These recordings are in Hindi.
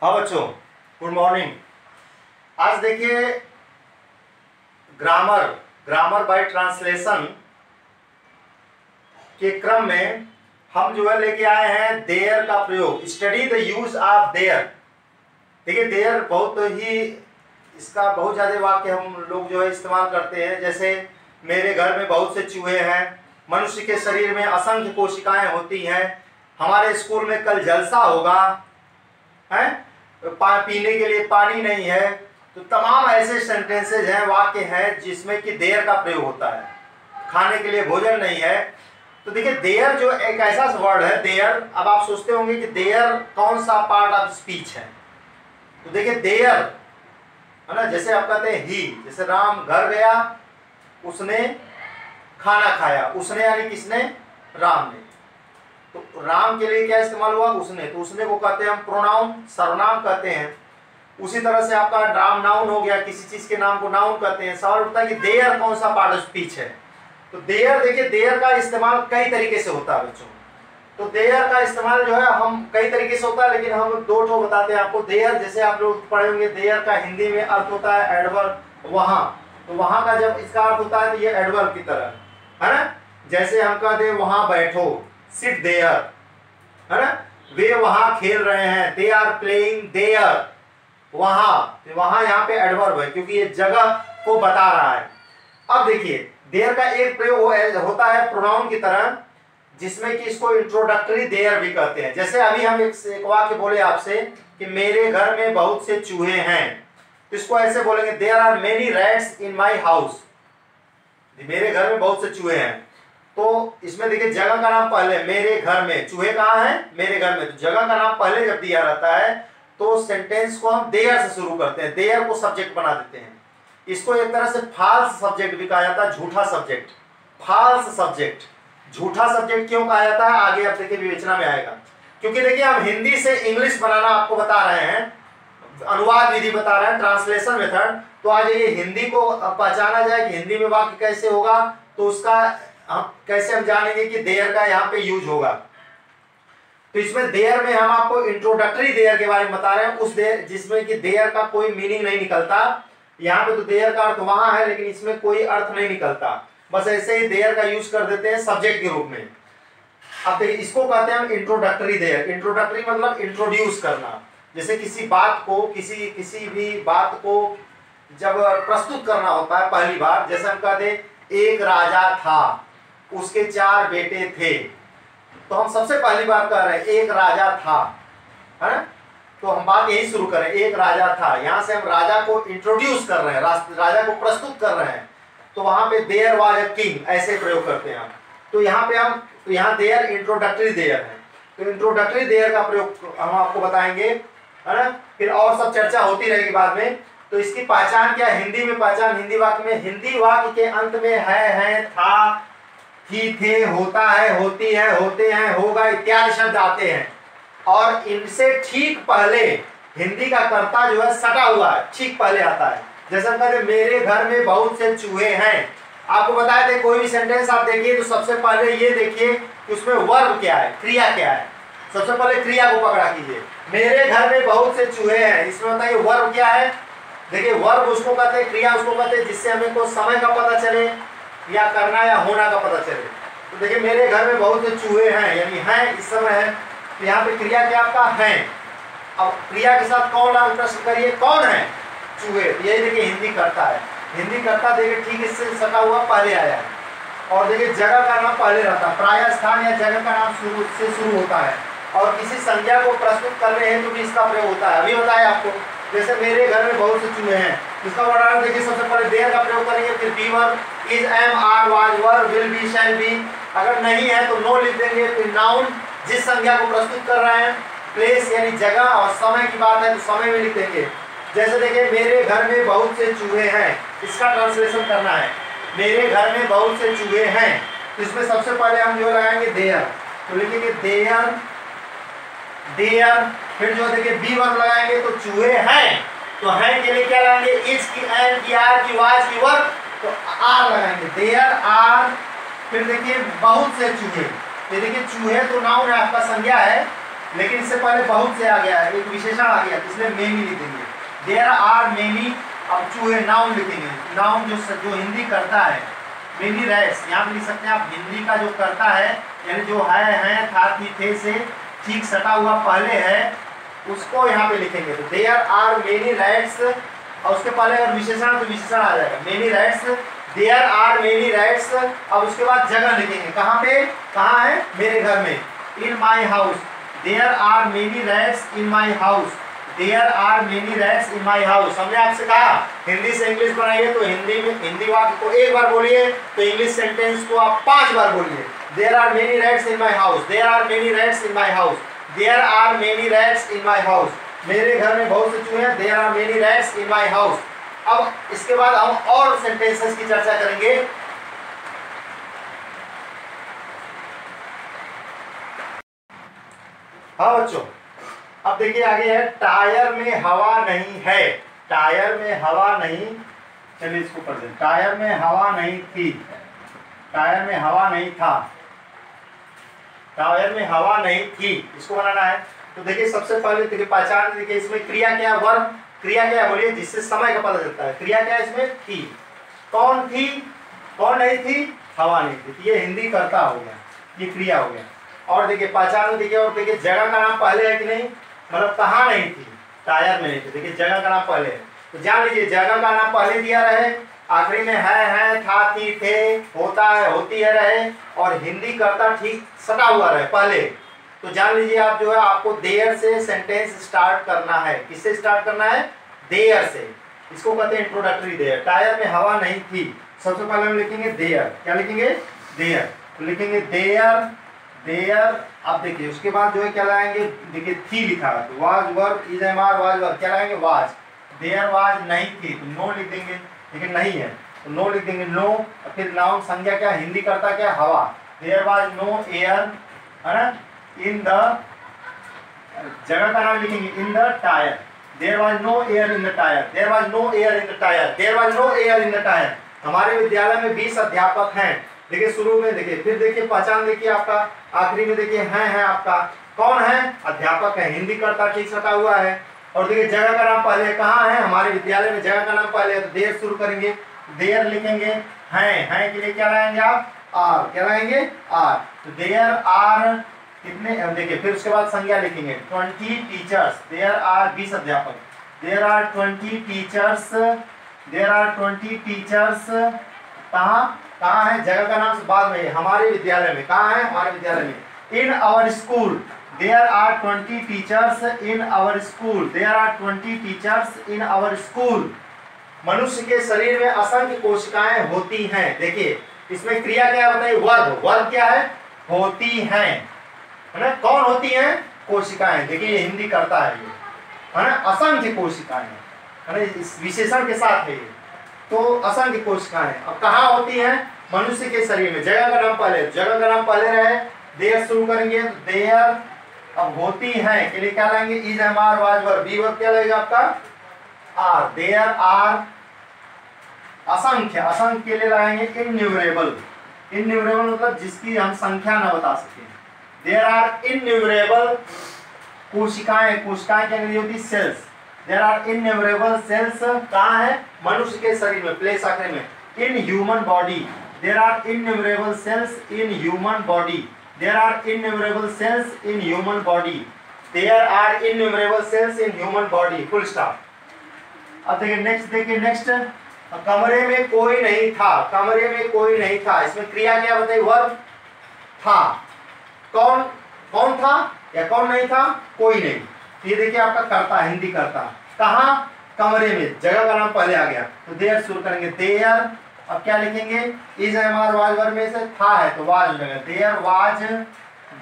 हाँ बच्चों, गुड मॉर्निंग। आज देखिए ग्रामर ग्रामर बाय ट्रांसलेशन के क्रम में हम जो है लेके आए हैं देयर का प्रयोग। Study the use of their. देखिए देयर बहुत ही इसका बहुत ज़्यादा वाक्य हम लोग जो है इस्तेमाल करते हैं। जैसे मेरे घर में बहुत से चूहे हैं, मनुष्य के शरीर में असंख्य कोशिकाएं होती हैं, हमारे स्कूल में कल जलसा होगा, हैं पीने के लिए पानी नहीं है। तो तमाम ऐसे सेंटेंसेज हैं, वाक्य हैं जिसमें कि देयर का प्रयोग होता है। खाने के लिए भोजन नहीं है। तो देखिए देयर जो एक ऐसा वर्ड है देयर। अब आप सोचते होंगे कि देयर कौन सा पार्ट ऑफ स्पीच है। तो देखिए देयर है ना, जैसे आप कहते हैं ही, जैसे राम घर गया, उसने खाना खाया। उसने यानी किसने? राम ने। तो राम के लिए क्या इस्तेमाल हुआ? उसने। तो उसने को कहते हैं हम प्रोनाउन, सर्वनाम कहते हैं। उसी तरह से आपका नाम नाउन हो गया, किसी चीज के नाम को नाउन कहते हैं। सवाल उठता है कि देयर कौन सा पार्ट ऑफ स्पीच है। तो देयर देखिए देयर का इस्तेमाल कई तरीके से होता है बच्चों। तो देयर का इस्तेमाल जो है हम कई तरीके से होता है, लेकिन हम दो ठो बताते हैं आपको। देयर जैसे आप लोग पढ़े होंगे, देयर का हिंदी में अर्थ होता है एडवर्ब, वहां। तो वहां का जब इसका अर्थ होता है तो ये एडवर्ब की तरह है ना। जैसे हम कहते हैं वहां बैठो, सिट देयर, है ना। वे वहां खेल रहे हैं, दे आर प्लेइंग देयर, वहां यहाँ पे एडवर्ब है क्योंकि ये जगह को बता रहा है। अब देखिए देयर का एक प्रयोग होता है प्रोनाउन की तरह, जिसमें कि इसको इंट्रोडक्टरी देयर भी कहते हैं। जैसे अभी हम एक वाक्य बोले आपसे कि मेरे घर में बहुत से चूहे हैं, तो इसको ऐसे बोलेंगे there are many rats in my house. मेरे घर में बहुत से चूहे हैं। तो इसमें देखिए जगह का नाम पहले, मेरे घर में, चूहे कहाँ हैं? मेरे घर में। तो जगह का नाम पहले जब दिया रहता है तो सेंटेंस को हम देयर से शुरू करते हैं, देयर को सब्जेक्ट बना देते हैं। इसको एक तरह से फॉल्स सब्जेक्ट भी कहा जाता है, झूठा सब्जेक्ट, फॉल्स सब्जेक्ट। झूठा सब्जेक्ट क्यों कहा जाता है आगे आप देखिए विवेचना में आएगा। क्योंकि देखिए हम हिंदी से इंग्लिश बनाना आपको बता रहे हैं, अनुवाद विधि बता रहे हैं, ट्रांसलेशन मेथड। तो आज ये हिंदी को पहचाना जाए कि हिंदी में वाक्य कैसे होगा, तो उसका हम कैसे हम जानेंगे कि देयर का यहाँ पे यूज होगा। तो इसमें देयर में हम आपको इंट्रोडक्टरी देयर के बारे में बता रहे हैं, उस देयर जिसमें कि देयर का कोई मीनिंग नहीं निकलता। यहाँ पे तो देयर का अर्थ वहां है, लेकिन इसमें कोई अर्थ नहीं निकलता, बस ऐसे ही देयर का यूज कर देते हैं सब्जेक्ट के रूप में। अब देखिए इसको कहते हैं हम इंट्रोडक्टरी देयर। इंट्रोडक्टरी मतलब इंट्रोड्यूस करना। जैसे किसी बात को, किसी भी बात को जब प्रस्तुत करना होता है पहली बार, जैसे हम कहते हैं एक राजा था, उसके 4 बेटे थे। तो हम सबसे पहली बार कह रहे हैं एक राजा था, है ना। तो हम बात यही शुरू करें, एक राजा था। यहां से हम राजा को इंट्रोड्यूस कर रहे हैं, राजा को प्रस्तुत कर रहे हैं। तो वहां पे देयर वाज अ किंग ऐसे प्रयोग करते हैं हम। तो यहाँ पे हम यहाँ देयर इंट्रोडक्टरी देयर है। तो इंट्रोडक्टरी देयर का प्रयोग हम आपको बताएंगे, है ना। फिर और सब चर्चा होती रहेगी बाद में। तो इसकी पहचान क्या? हिंदी में पहचान, हिंदी वाक्य में, हिंदी वाक्य के अंत में है, था, ही, थे, होता है, होती है, होते हैं, होगा इत्यादि शब्द आते हैं। और इनसे ठीक पहले हिंदी का कर्ता जो है सटा हुआ है, ठीक पहले आता है। जैसे हम कहते हैं मेरे घर में बहुत से चूहे हैं। आपको बताए थे कोई भी सेंटेंस आप देखिए तो सबसे पहले ये देखिए कि उसमें वर्ब क्या है, क्रिया क्या है। सबसे पहले क्रिया को पकड़ा कीजिए। मेरे घर में बहुत से चूहे हैं, इसमें बताइए वर्ब क्या है। देखिए वर्ब उसको कहते हैं, क्रिया उसको कहते हैं जिससे हमें को समय का पता चले या करना या होना का पता चले। तो देखिए मेरे घर में बहुत से चूहे हैं, यानी हैं इस समय है। तो यहाँ पे क्रिया क्या आपका है। अब क्रिया के साथ कौन आप प्रश्न करिए, कौन है? चूहे। यही देखिए हिंदी करता है, हिंदी करता देखिए ठीक इससे सटा हुआ पहले आया है। और देखिए जगह का नाम पहले रहता है, प्राय स्थान या जगह का नाम शुरू होता है। और किसी संज्ञा को प्रस्तुत कर रहे हैं तो भी इसका प्रयोग होता है। अभी बताया आपको, जैसे मेरे घर में बहुत से चूहे हैं, इसका वर्णन देखिए सबसे पहले देयर का प्रयोग करेंगे, फिर be verb, is, am, are, was, were, will be, shall be. अगर नहीं है तो नो लिख देंगे। फिर नाउन जिस संज्ञा को प्रस्तुत कर रहे हैं, प्लेस यानी जगह, और समय की बात है तो समय में लिख देंगे। जैसे देखिए मेरे घर में बहुत से चूहे हैं, इसका ट्रांसलेशन करना है, मेरे घर में बहुत से चूहे हैं। तो इसमें सबसे पहले हम जो लगाएंगे देयर। तो लिखेंगे देयर, देयर। फिर जो देखिए बी वर्ब लगाएंगे तो चूहे हैं, तो हैं के लिए क्या लगाएंगे? इज की, एन की, आर की, वाज की, वर्ब, तो आर लगाएंगे, देयर आर। फिर देखिए बहुत से चूहे, ये देखिए चूहे तो नाउन है आपका, संज्ञा है, लेकिन इससे पहले बहुत से आ गया है, एक विशेषण आ गया, इसलिए मेनी लिख देंगे। देयर आर मेनी, अब चूहे नाउन लिखेंगे, नाउन जो हिंदी करता है, मेनी रैट्स, यहाँ पे लिख सकते हैं आप हिंदी का जो करता है, यानी जो है था थी थे से ठीक सटा हुआ पहले है, उसको यहाँ पे लिखेंगे। तो देयर आर मेनी रैट्स, और उसके पहले अगर विशेषण तो विशेषण आ जाएगा, many rats, there are many rats. अब उसके बाद जगह लिखेंगे, कहाँ पे, कहाँ है, मेरे घर में, in my house. There are many rats in my house, there are many rats in my house. हमने आपसे कहा हिंदी से इंग्लिश बनाइए, तो हिंदी में हिंदी वाक्य को एक बार बोलिए, तो इंग्लिश सेंटेंस को आप 5 बार बोलिए। There are many rats in my house, there are many rats in my house, there are many rats in my house. मेरे घर में बहुत से चूहे हैं, there are many rats in my house. अब इसके बाद हम और सेंटेंसेस की चर्चा करेंगे। हाँ बच्चों, अब देखिए आगे है, टायर में हवा नहीं है, टायर में हवा नहीं, चलिए इसको पढ़ दें। टायर में हवा नहीं थी, टायर में हवा नहीं था, टायर में हवा नहीं थी, इसको बनाना है। तो देखिए सबसे पहले देखिए पहचान, देखिए इसमें क्रिया क्या है, वर्ब, क्रिया क्या है बोलिए, जिससे समय का पता चलता है। क्रिया क्या है इसमें, थी। कौन थी, कौन नहीं थी, हवा नहीं थी, ये हिंदी करता हो गया, ये क्रिया हो गया। और देखिए पहचान में देखिए, और देखिए जगह का नाम पहले है कि नहीं, मतलब कहाँ नहीं थी, टायर में नहीं थी, देखिए जगह का नाम पहले है। तो जान लीजिए जगह का नाम पहले दिया रहे, आखिरी में है, था, थी, थे, होता है, होती है रहे, और हिंदी करता ठीक सटा हुआ रहे पहले। तो जान लीजिए आप जो है, आपको देयर से सेंटेंस स्टार्ट करना है। किससे स्टार्ट करना है, देयर से। इसको कहते हैं इंट्रोडक्टरी देयर। टायर में हवा नहीं थी, सबसे पहले हम लिखेंगे देयर। क्या लिखेंगे, देयर। तो लिखेंगे देयर, देयर। अब देखिए उसके बाद जो है क्या लगाएंगे, देखिए थी लिखा है, तो was verb, is am are, was verb, क्या लगाएंगे, वाज। देयर वाज नहीं थी, तो नो लिख देंगे, लेकिन नहीं है तो नो लिख देंगे, नो। और फिर नाउन संज्ञा क्या, हिंदी करता क्या, हवा। देयर वाज नो एयर, है ना, इन द, जगह का नाम लिखेंगे in the tyre. There was no air in the tyre, there was no air in the tyre, there was no air in the tyre. हमारे विद्यालय में 20 अध्यापक हैं। देखिए शुरू में देखिए, फिर देखिए पहचान देखिए आपका, आखिरी में देखिए है आपका, कौन है, अध्यापक है, हिंदी करता ठीक सटा हुआ है। और देखिए जगह का नाम पहले, कहाँ है, हमारे विद्यालय में जगह का नाम पहले है, तो देर शुरू करेंगे, देयर लिखेंगे, हैं के लिए क्या लाएंगे आप, आर, क्या लाएंगे, आर। तो देयर आर कितने, देखिए फिर उसके बाद संज्ञा लिखेंगे, 20 टीचर्स, देयर आर 20 अध्यापक, there are 20 teachers, there are 20 teachers. कहाँ कहाँ है, जगह का नाम से बाद में, हमारे विद्यालय में, कहाँ है, हमारे विद्यालय में। In our school, there are 20 teachers in our school, there are 20 teachers in our school. मनुष्य के शरीर में असंख्य कोशिकाएं होती हैं। देखिए इसमें क्रिया क्या है बताइए, वर्ब, वर्ब क्या है, होती हैं, है ना, कौन होती हैं, कोशिकाएं। देखिए ये हिंदी करता है, ये है ना, असंख्य कोशिकाएं, है ना, इस विशेषण के साथ है ये, तो असंख्य कोशिकाएं। अब कहाँ होती हैं, मनुष्य के शरीर में। जगह का नाम पहले, जगह का नाम पहले रहे, देयर शुरू करेंगे, तो देयर। अब होती हैं के लिए क्या लाएंगे, is am are, was verb, be verb क्या लगेगा आपका, आर। देयर आर असंख्य, असंख्य के लिए लाएंगे इनन्यूमरेबल, इनन्यूमरेबल मतलब जिसकी हम संख्या न बता सके। देयर आर इनन्यूमरेबल कोशिकाएं, कोशिकाएं क्या होती, cells. There are innumerable cells, कहाँ है, मनुष्य के शरीर में, प्लेस आखिर में, in human body. There are innumerable cells in human body, there are innumerable cells in human body, there are innumerable cells in human body, full stop. अब देखिए नेक्स्ट, देखिए नेक्स्ट, कमरे में कोई नहीं था, कमरे में कोई नहीं था। इसमें क्रिया क्या बताइए, वर्ब, था। कौन, कौन था या कौन नहीं था, कोई नहीं। ये देखिए आपका करता, हिंदी करता, कहाँ, कमरे में, जगह का नाम पहले आ गया, तो देयर शुरू करेंगे, देयर। अब क्या लिखेंगे, is am are, was verb में से था है तो वाज हो जाएगा, देयर वाज,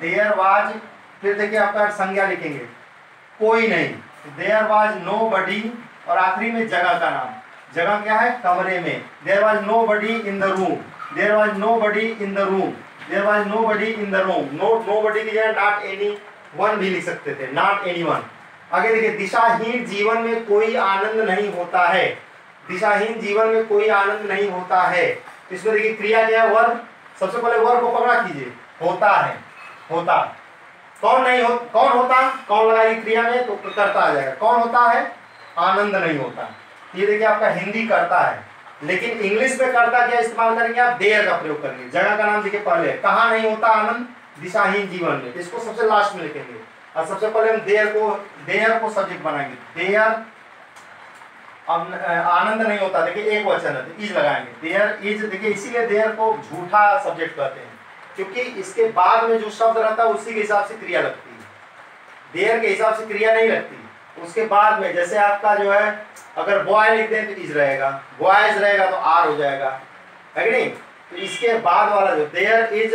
देयर वाज। फिर देखिए आपका संज्ञा लिखेंगे, कोई नहीं, देयर वाज नो बडी। और आखिरी में जगह का नाम, जगह क्या है, कमरे में। There was nobody in the room, there was nobody in the room, there was nobody in the room. Nobody की जगह नॉट एनी वन भी लिख सकते थे, नॉट एनी वन। आगे देखिए, दिशाहीन जीवन में कोई आनंद नहीं होता है, दिशाहीन जीवन में कोई आनंद नहीं होता है। इसमें देखिए क्रिया क्या है, वर्ब। सबसे पहले वर्ब को पकड़ा कीजिए, होता है, होता। कौन होता, कौन लगाएगी क्रिया में तो करता आ जाएगा। कौन होता है, आनंद नहीं होता। ये देखिए आपका हिंदी करता है, लेकिन इंग्लिश में करता क्या इस्तेमाल करेंगे आप, देयर का प्रयोग करेंगे। जगह का नाम देखिए पहले, कहाँ नहीं होता आनंद, दिशाहीन जीवन में, इसको सबसे लास्ट में लिखेंगे। और सबसे पहले हम देयर को सब्जेक्ट बनाएंगे। देयर अब आनंद नहीं होता, देखिए एक वचन है तो इज लगाएंगे, देयर इज। देखिए इसीलिए देयर को झूठा सब्जेक्ट कहते हैं, क्योंकि इसके बाद में जो शब्द रहता है उसी के हिसाब से क्रिया लगती है, देयर के हिसाब से क्रिया नहीं लगती। उसके बाद में जैसे आपका जो है, अगर बॉय लिख दें तो इज रहेगा, बॉयज रहेगा तो आर हो जाएगा, है कि नहीं। तो इसके बाद वाला जो देयर इज,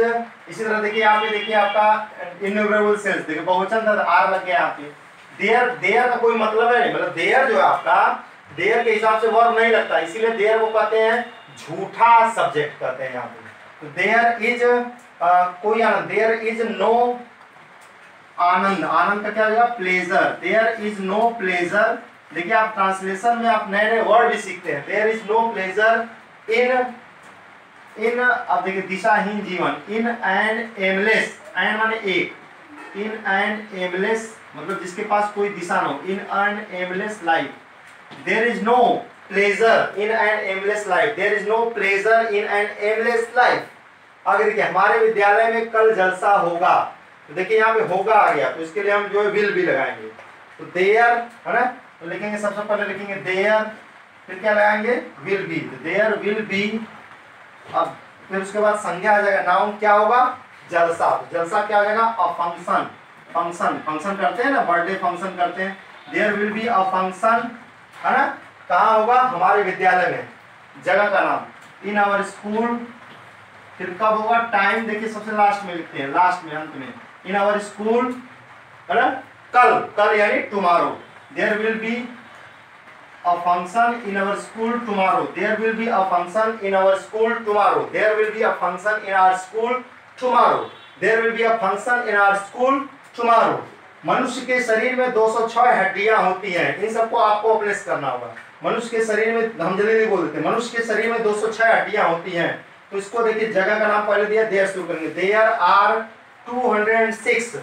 इसी तरह देखिए यहाँ पे, देखिए आपका इन्यूमरेबल सेल्स, देखिए बहुवचन था तो आर लग गया यहाँ पे। देयर का कोई मतलब है नहीं, मतलब देयर जो है आपका, देयर के हिसाब से वर्ब नहीं लगता, इसीलिए देयर को कहते हैं झूठा सब्जेक्ट कहते हैं यहाँ पे। तो देयर इज कोई आनंद, देयर इज नो आनंद, आनंद का क्या हो जाएगा, pleasure. There is no pleasure. देखिए आप ट्रांसलेशन में आप नए नए वर्ड भी सीखते हैं। There is no pleasure in अब देखिए दिशाहीन जीवन, इन एंड एमलेस, एंड माने एक, इन एंड एमलेस मतलब जिसके पास कोई दिशा ना हो, in an aimless life. There is no pleasure in an aimless life, there is no pleasure in an aimless life. आगे देखिए हमारे विद्यालय में कल जलसा होगा, तो देखिए यहाँ पे होगा आ गया, तो इसके लिए हम जो है विल भी लगाएंगे। तो देयर है ना, तो लिखेंगे सबसे पहले लिखेंगे देयर, फिर क्या लगाएंगे, विल बी। तो देयर विल बी, अब फिर उसके बाद संज्ञा आ जाएगा, नाउन क्या होगा, जलसा। तो जलसा क्या हो जाएगा, अ फंक्शन। फंक्शन करते हैं ना, बर्थडे फंक्शन करते हैं। There will be a function, है ना, कहाँ होगा, हमारे विद्यालय में। जगह का नाम, इन आवर स्कूल। फिर कब होगा, टाइम देखिए सबसे लास्ट में लिखते हैं, लास्ट में अंत में, इन आवर स्कूल, है ना, कल यानी tomorrow. There will be a function in our school tomorrow, there will be a function in our school tomorrow, there will be a function in our school tomorrow, there will be a function in our school tomorrow. मनुष्य के शरीर में 206 हड्डियां होती हैं, इन सबको आपको अप्रेस करना होगा। मनुष्य के शरीर में, हम जल्दी बोल देते हैं, मनुष्य के शरीर में 206 हड्डियां होती हैं। तो इसको देखिए जगह का नाम पहले दिया, देयर शुरू करेंगे। देयर आर 206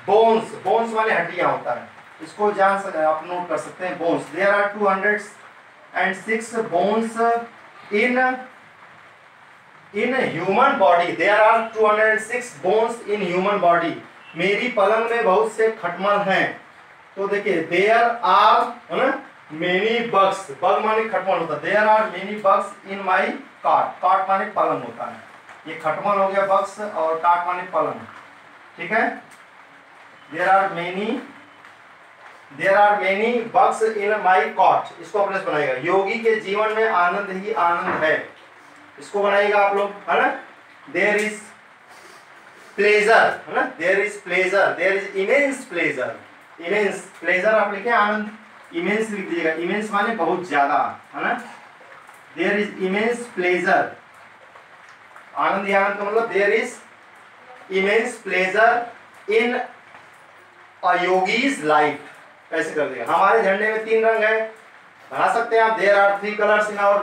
बोन्स, बोन्स माने हड्डियां होता है, इसको जान सकते आप नोट कर सकते हैं, bones. There are 206 bones in human body, there are 206 bones in human body. मेरी पलंग में बहुत से खटमल हैं। तो देखिए देयर आर, है ना, मेनी बग्स, बग माने खटमल होता है, there are many bugs in my cot, cot माने पलंग होता है, ये खटमल हो गया बग्स, और काट माने पलंग, ठीक है। There are many bugs in my cot, इसको अपने बनाएगा। योगी के जीवन में आनंद ही आनंद है, इसको बनाएगा आप लोग, है ना। देयर इज प्लेजर, है ना, there is pleasure, there is immense pleasure, immense pleasure आप लिखे आनंद, इमेंस लिख दीजिएगा, इमेंस माने बहुत ज्यादा, है ना। देयर इज इमेंस प्लेजर, आनंद ही आनंद का मतलब there is immense pleasure in a yogi's life, कैसे कर दिया। हमारे झंडे में 3 रंग है, बना सकते हैं आप। There are 3 colours in our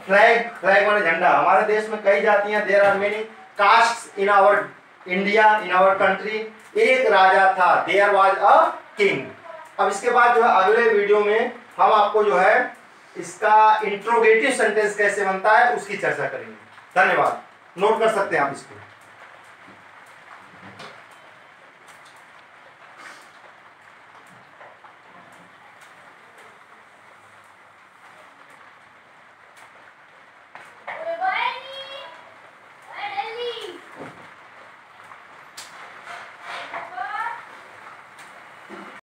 flag, flag माने झंडा। हमारे देश में कई जातियां, there are many castes in our India, in our country. एक राजा था, देयर वाज अ किंग। अब इसके बाद जो है अगले वीडियो में हम आपको जो है इसका इंट्रोगेटिव सेंटेंस कैसे बनता है उसकी चर्चा करेंगे। धन्यवाद, नोट कर सकते हैं आप इसको।